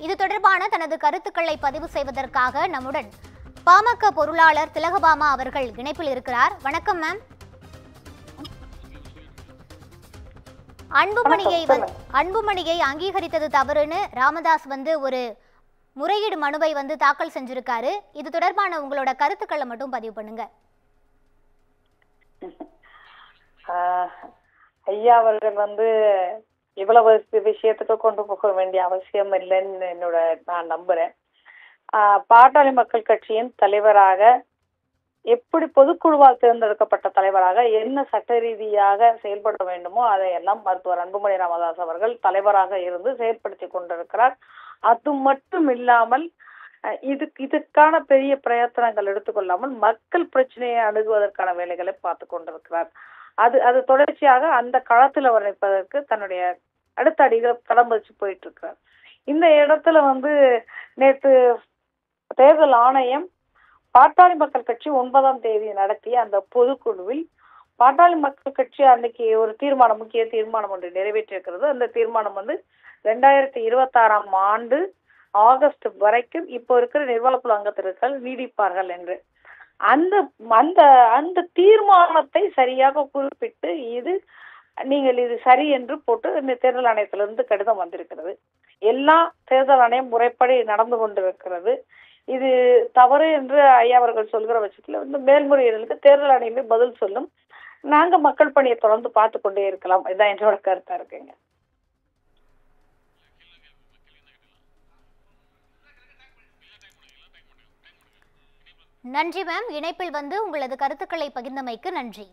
இது தொடர்பான தனது கருத்துக்களை பதிவு செய்வதற்காக நம்முடன் பாமக பொருளாளர் திலகபாமா அவர்கள் இணைப்பில் இருக்கிறார். வணக்கம் மேம். அன்புமணியை அங்கீகரித்தது தவறுன்னு ராமதாஸ் ஒரு முறையீடு மனுவை தாக்கல் செஞ்சிருக்காரு. இது தொடர்பான உங்களோட கருத்துக்களை மட்டும் பதிவு பண்ணுங்க. ஐயா அவர்கள் இவ்வளவு விஷயத்துக்கு கொண்டு போக வேண்டிய அவசியம் இல்லைன்னு நான் நம்புறேன். பாட்டாளி மக்கள் கட்சியின் தலைவராக எப்படி பொதுக்குழுவால் தேர்ந்தெடுக்கப்பட்ட தலைவராக என்ன சட்ட ரீதியாக செயல்பட வேண்டுமோ அதையெல்லாம் மருத்துவர் அன்புமணி ராமதாஸ் அவர்கள் தலைவராக இருந்து செயல்படுத்தி கொண்டிருக்கிறார். அது மட்டும் இல்லாமல் இதுக்கான பெரிய பிரயத்தனங்கள் எடுத்துக்கொள்ளாமல் மக்கள் பிரச்சனையை அணுகுவதற்கான வேலைகளை பார்த்து கொண்டிருக்கிறார். அது தொடர்ச்சியாக அந்த களத்தில் அவர் நிற்பதற்கு தன்னுடைய அடுத்த அடிகள் கடம் வச்சு போயிட்டு இருக்கிறார். இந்த இடத்துல நேற்று தேர்தல் ஆணையம் பாட்டாளி மக்கள் கட்சி 9ஆம் தேதி நடத்திய அந்த பொதுக்குழுவில் பாட்டாளி மக்கள் கட்சி அன்னைக்கு ஒரு முக்கிய தீர்மானம் ஒன்று நிறைவேற்றிருக்கிறது. அந்த தீர்மானம் 2026ஆம் ஆண்டு ஆகஸ்ட் வரைக்கும் இப்போ இருக்கிற நிர்வாகக்குழு அங்கத்தினர்கள் நீடிப்பார்கள் என்று அந்த தீர்மானத்தை சரியாக குறிப்பிட்டு நீங்கள் இது சரி என்று போட்டு இந்த தேர்தல் ஆணையத்திலிருந்து கடிதம் வந்திருக்கிறது. எல்லா தேர்தல் ஆணையம் முறைப்படி நடந்து கொண்டிருக்கிறது. இது தவறு என்று ஐயா அவர்கள் சொல்கிற பட்சத்தில் மேல்முறையீடுகளுக்கு தேர்தல் ஆணையமே பதில் சொல்லும். நாங்க மக்கள் பணியை தொடர்ந்து பார்த்து கொண்டே இருக்கலாம். இதுதான் என்னோட கருத்தா இருக்குங்க. நன்றி மேம். இணைப்பில் உங்களது கருத்துக்களை பகிர்ந்தமைக்கு நன்றி.